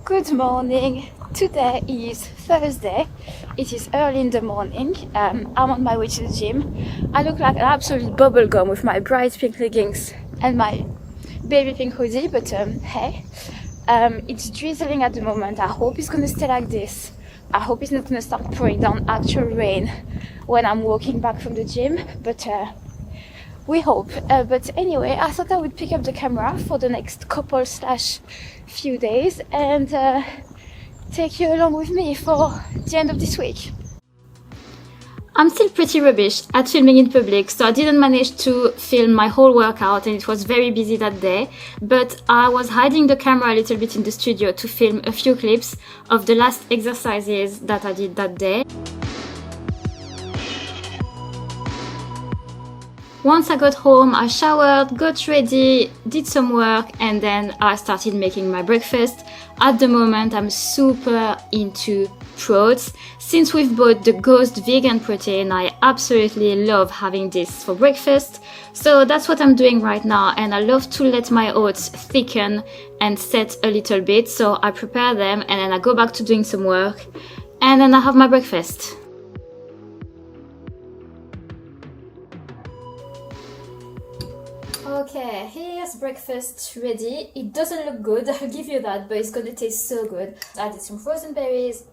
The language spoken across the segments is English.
Good morning. Today is Thursday. It is early in the morning. I'm on my way to the gym. I look like an absolute bubblegum with my bright pink leggings and my baby pink hoodie, but hey, it's drizzling at the moment. I hope it's gonna stay like this. I hope it's not gonna start pouring down actual rain when I'm walking back from the gym, but we hope. But anyway, I thought I would pick up the camera for the next couple/few days and take you along with me for the end of this week. I'm still pretty rubbish at filming in public, so I didn't manage to film my whole workout and it was very busy that day, but I was hiding the camera a little bit in the studio to film a few clips of the last exercises that I did that day. Once I got home, I showered, got ready, did some work, and then I started making my breakfast. At the moment, I'm super into proteins. Since we've bought the Ghost vegan protein, I absolutely love having this for breakfast. So that's what I'm doing right now, and I love to let my oats thicken and set a little bit. So I prepare them, and then I go back to doing some work, and then I have my breakfast. Okay, here's breakfast ready. It doesn't look good, I'll give you that, but it's gonna taste so good. I did some frozen berries,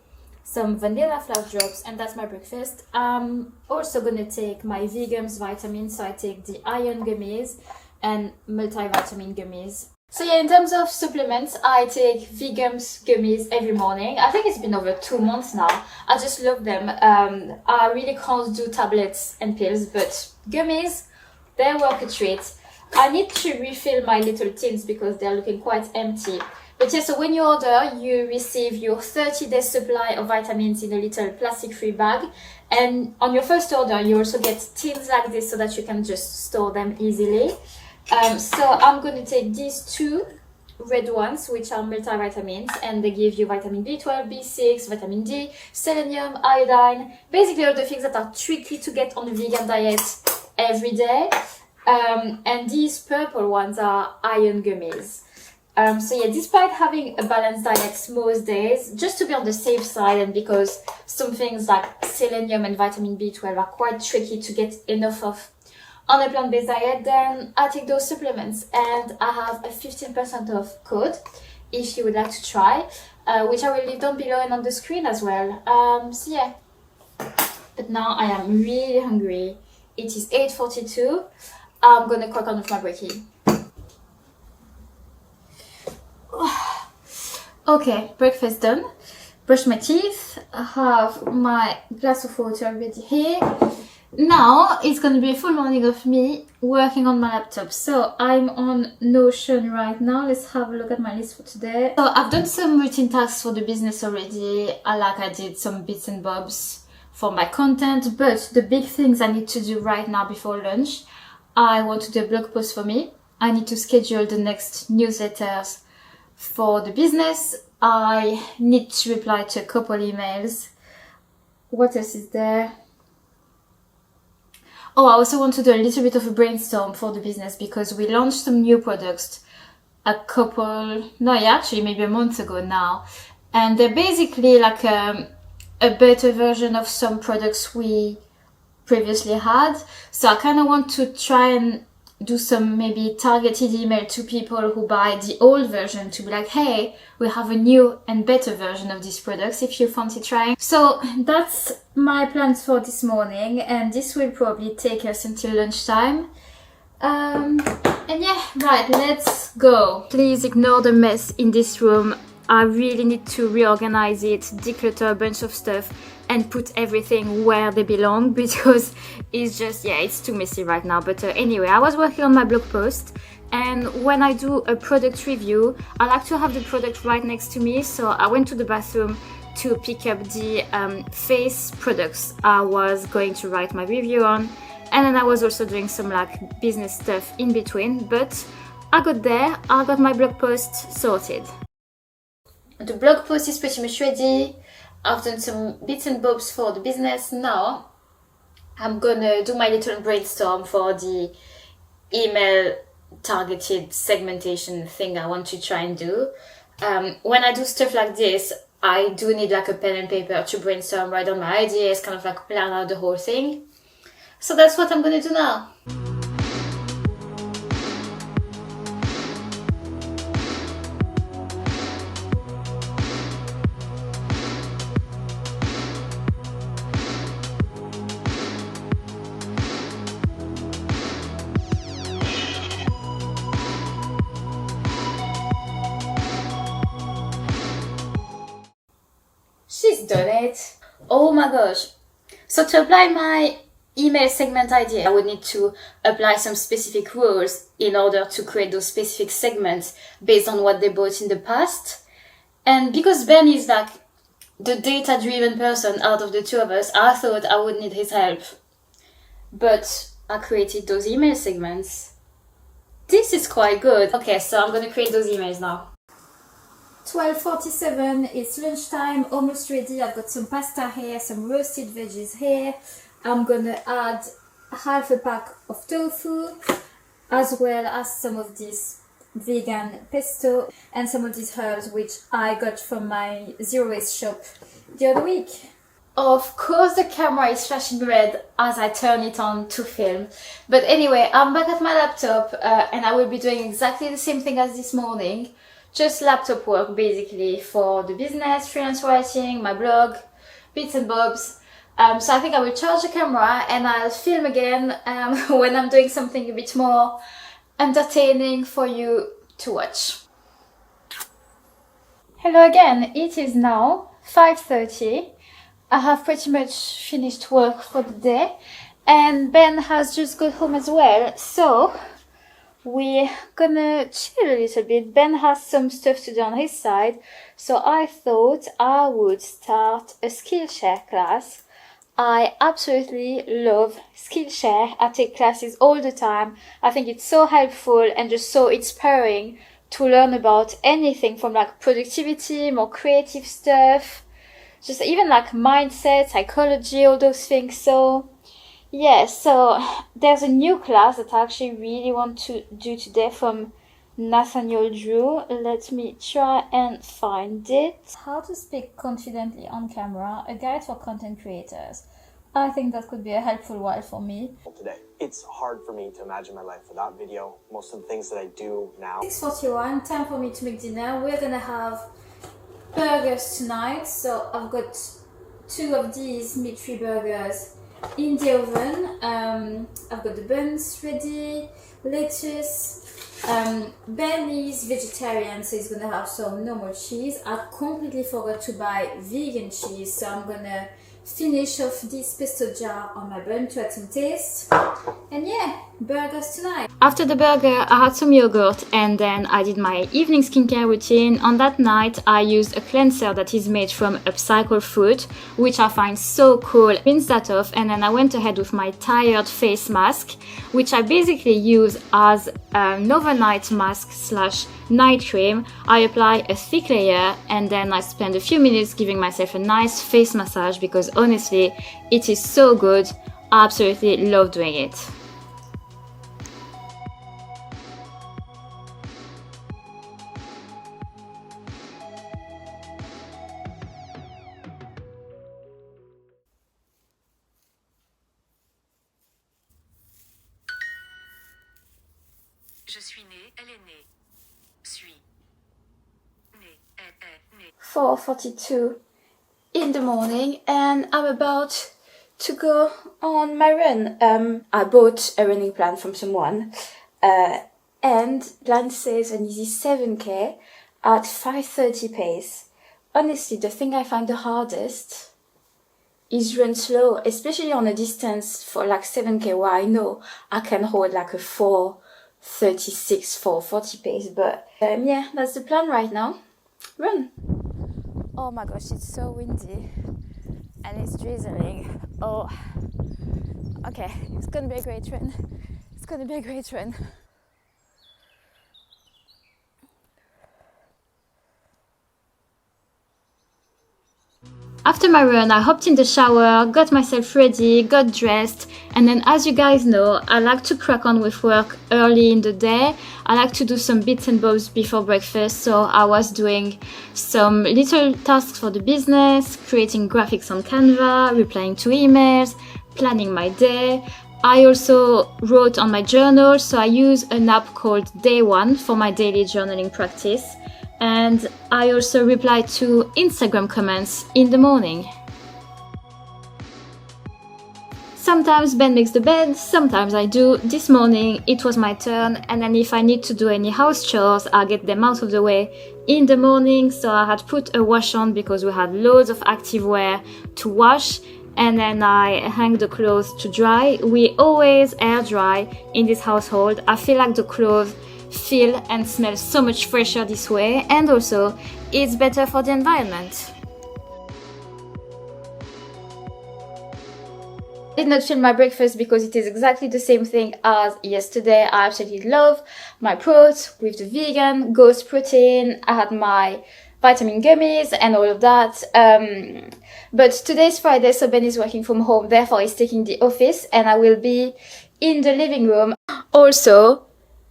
some vanilla flour drops, and that's my breakfast. I'm also gonna take my Vegums vitamins, so I take the iron gummies and multivitamin gummies. So yeah, in terms of supplements, I take Vegums gummies every morning. I think it's been over 2 months now. I just love them. I really can't do tablets and pills, but gummies, they work a treat. I need to refill my little tins because they're looking quite empty. But yeah, so when you order, you receive your 30-day supply of vitamins in a little plastic-free bag. And on your first order, you also get tins like this so that you can just store them easily. So I'm going to take these 2 red ones, which are multivitamins, and they give you vitamin B12, B6, vitamin D, selenium, iodine, basically all the things that are tricky to get on a vegan diet every day. And these purple ones are iron gummies. So yeah, despite having a balanced diet most days, just to be on the safe side, and because some things like selenium and vitamin B12 are quite tricky to get enough of on a plant-based diet, then I take those supplements, and I have a 15% off code if you would like to try, which I will leave down below and on the screen as well. So yeah, but now I am really hungry. It is 8:42. I'm gonna crack on with my brekkie. Okay, breakfast done. Brush my teeth. I have my glass of water already here. Now it's gonna be a full morning of me working on my laptop. So I'm on Notion right now. Let's have a look at my list for today. So I've done some routine tasks for the business already. I did some bits and bobs for my content, but the big things I need to do right now before lunch, I want to do a blog post for me. I need to schedule the next newsletters for the business. I need to reply to a couple emails. What else is there? Oh, I also want to do a little bit of a brainstorm for the business because we launched some new products maybe a month ago now. And they're basically like a better version of some products we previously had. So I kind of want to try and do some maybe targeted email to people who buy the old version to be like, hey, we have a new and better version of these products if you fancy trying. So that's my plans for this morning, and this will probably take us until lunchtime. And yeah, right, let's go. Please ignore the mess in this room. I really need to reorganize it, declutter a bunch of stuff, and put everything where they belong because it's just, yeah, it's too messy right now. But anyway, I was working on my blog post, and when I do a product review, I like to have the product right next to me. So I went to the bathroom to pick up the face products I was going to write my review on, and then I was also doing some like business stuff in between, but I got there, I got my blog post sorted. The blog post is pretty much ready. I've done some bits and bobs for the business. Now I'm gonna do my little brainstorm for the email targeted segmentation thing I want to try and do. When I do stuff like this, I do need like a pen and paper to brainstorm, write down my ideas, kind of like plan out the whole thing. So that's what I'm gonna do now. She's done it. Oh my gosh. So to apply my email segment idea, I would need to apply some specific rules in order to create those specific segments based on what they bought in the past. And because Ben is like the data-driven person out of the two of us, I thought I would need his help. But I created those email segments. This is quite good. Okay, so I'm gonna create those emails now. 12:47, it's lunchtime, almost ready. I've got some pasta here, some roasted veggies here. I'm gonna add half a pack of tofu, as well as some of this vegan pesto and some of these herbs which I got from my zero waste shop the other week. Of course the camera is flashing red as I turn it on to film. But anyway, I'm back at my laptop and I will be doing exactly the same thing as this morning. Just laptop work basically for the business, freelance writing, my blog, bits and bobs. So I think I will charge the camera and I'll film again when I'm doing something a bit more entertaining for you to watch. Hello again, it is now 5:30. I have pretty much finished work for the day and Ben has just got home as well. So we're gonna chill a little bit. Ben has some stuff to do on his side, so I thought I would start a Skillshare class. I absolutely love Skillshare. I take classes all the time. I think it's so helpful and just so inspiring to learn about anything from like productivity, more creative stuff, just even like mindset, psychology, all those things. So yeah, so there's a new class that I actually really want to do today from Nathaniel Drew. Let me try and find it. How to speak confidently on camera, a guide for content creators. I think that could be a helpful while for me. Today, it's hard for me to imagine my life without video. Most of the things that I do now. 6:41, time for me to make dinner. We're gonna have burgers tonight. So I've got 2 of these meat-free burgers in the oven. I've got the buns ready, lettuce. Ben is vegetarian, so he's gonna have some normal cheese. I completely forgot to buy vegan cheese, so I'm gonna finish off this pesto jar on my bun to add some taste. And yeah, burgers tonight. After the burger, I had some yogurt and then I did my evening skincare routine. On that night, I used a cleanser that is made from upcycled fruit, which I find so cool. Rinse that off and then I went ahead with my tired face mask, which I basically use as an overnight mask / night cream. I apply a thick layer and then I spend a few minutes giving myself a nice face massage because honestly, it is so good. I absolutely love doing it. Je suis née, elle est née. Suis. Née, elle est née. 4:42 in the morning and I'm about to go on my run. I bought a running plan from someone and plan says an easy 7k at 5:30 pace. Honestly, the thing I find the hardest is run slow, especially on a distance for like 7k where I know I can hold like a 4:36, 4:40 pace. But yeah, that's the plan right now. Run. Oh my gosh, it's so windy and it's drizzling. Oh, okay, it's gonna be a great run. It's gonna be a great run. After my run, I hopped in the shower, got myself ready, got dressed, and then as you guys know, I like to crack on with work early in the day. I like to do some bits and bobs before breakfast, so I was doing some little tasks for the business, creating graphics on Canva, replying to emails, planning my day. I also wrote on my journal, so I use an app called Day One for my daily journaling practice. And I also reply to Instagram comments in the morning. Sometimes Ben makes the bed, sometimes I do. This morning it was my turn, and then if I need to do any house chores, I get them out of the way in the morning. So I had put a wash on because we had loads of activewear to wash, and then I hang the clothes to dry. We always air dry in this household. I feel like the clothes feel and smell so much fresher this way, and also it's better for the environment. I did not film my breakfast because it is exactly the same thing as yesterday. I absolutely love my protein with the vegan ghost protein. I had my vitamin gummies and all of that. But today's Friday, so Ben is working from home, therefore he's taking the office, and I will be in the living room. Also,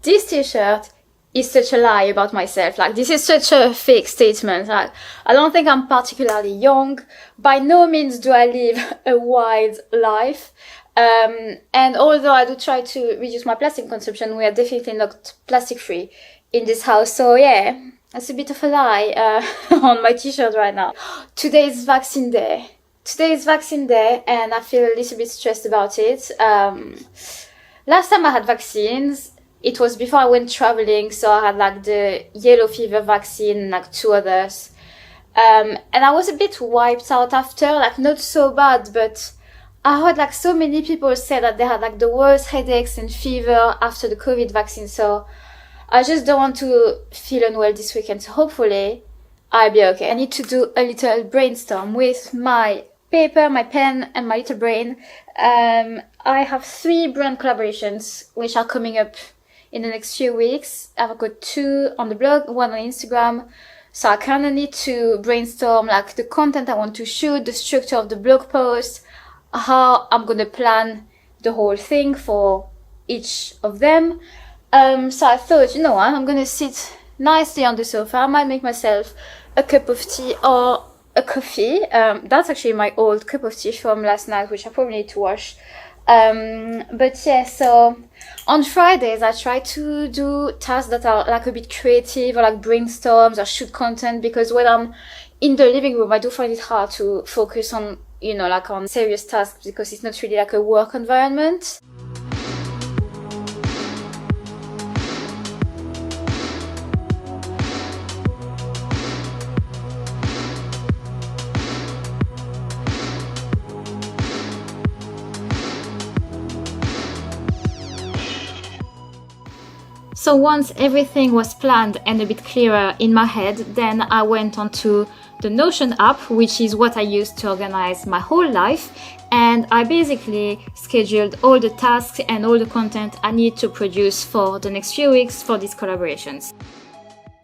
this t-shirt is such a lie about myself. Like, this is such a fake statement. Like, I don't think I'm particularly young. By no means do I live a wild life. And although I do try to reduce my plastic consumption, we are definitely not plastic free in this house. So yeah, that's a bit of a lie on my t-shirt right now. Today is vaccine day. Today is vaccine day, and I feel a little bit stressed about it. Last time I had vaccines, it was before I went traveling, so I had like the yellow fever vaccine and like 2 others. And I was a bit wiped out after, like not so bad, but I heard like so many people say that they had like the worst headaches and fever after the COVID vaccine, so I just don't want to feel unwell this weekend, so hopefully I'll be okay. I need to do a little brainstorm with my paper, my pen, and my little brain. I have 3 brand collaborations which are coming up in the next few weeks. I've got 2 on the blog, 1 on Instagram. So I kind of need to brainstorm like the content I want to shoot, the structure of the blog post, how I'm going to plan the whole thing for each of them. So I thought, you know what, I'm going to sit nicely on the sofa. I might make myself a cup of tea or a coffee. That's actually my old cup of tea from last night, which I probably need to wash. But yeah, so on Fridays I try to do tasks that are like a bit creative, or like brainstorms or shoot content, because when I'm in the living room I do find it hard to focus on, you know, like on serious tasks, because it's not really like a work environment. So once everything was planned and a bit clearer in my head, then I went onto the Notion app, which is what I use to organize my whole life, and I basically scheduled all the tasks and all the content I need to produce for the next few weeks for these collaborations.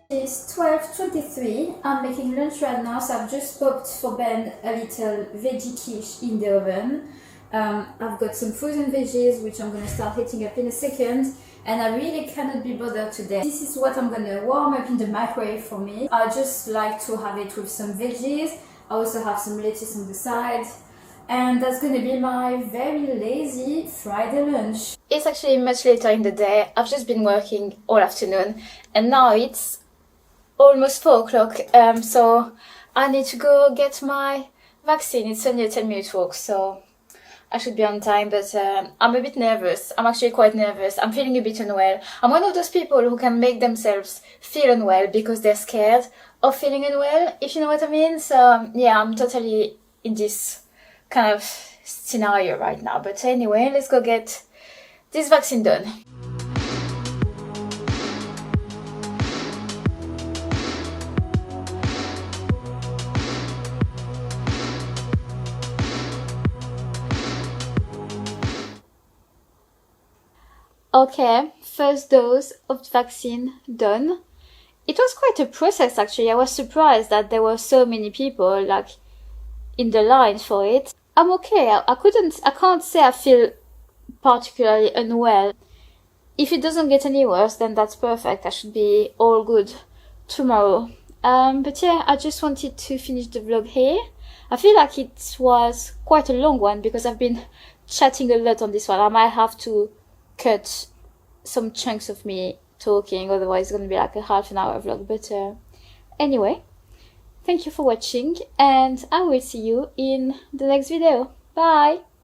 It's 12:23. I'm making lunch right now, so I've just popped for Ben a little veggie quiche in the oven. I've got some frozen veggies which I'm going to start heating up in a second, and I really cannot be bothered today. This is what I'm going to warm up in the microwave for me. I just like to have it with some veggies. I also have some lettuce on the side, and that's going to be my very lazy Friday lunch. It's actually much later in the day. I've just been working all afternoon, and now it's almost 4 o'clock, so I need to go get my vaccine. It's only a 10-minute walk, so I should be on time, but I'm a bit nervous. I'm actually quite nervous. I'm feeling a bit unwell. I'm one of those people who can make themselves feel unwell because they're scared of feeling unwell, if you know what I mean. So yeah, I'm totally in this kind of scenario right now. But anyway, let's go get this vaccine done. Okay, first dose of vaccine done. It was quite a process actually. I was surprised that there were so many people. Like, in the line for it, I'm okay. I can't say I feel particularly unwell. If it doesn't get any worse, then that's perfect. I should be all good tomorrow. But yeah, I just wanted to finish the vlog here. I feel like it was quite a long one because I've been chatting a lot on this one. I might have to cut some chunks of me talking, otherwise it's gonna be like a half an hour vlog. But anyway, thank you for watching, and I will see you in the next video. Bye!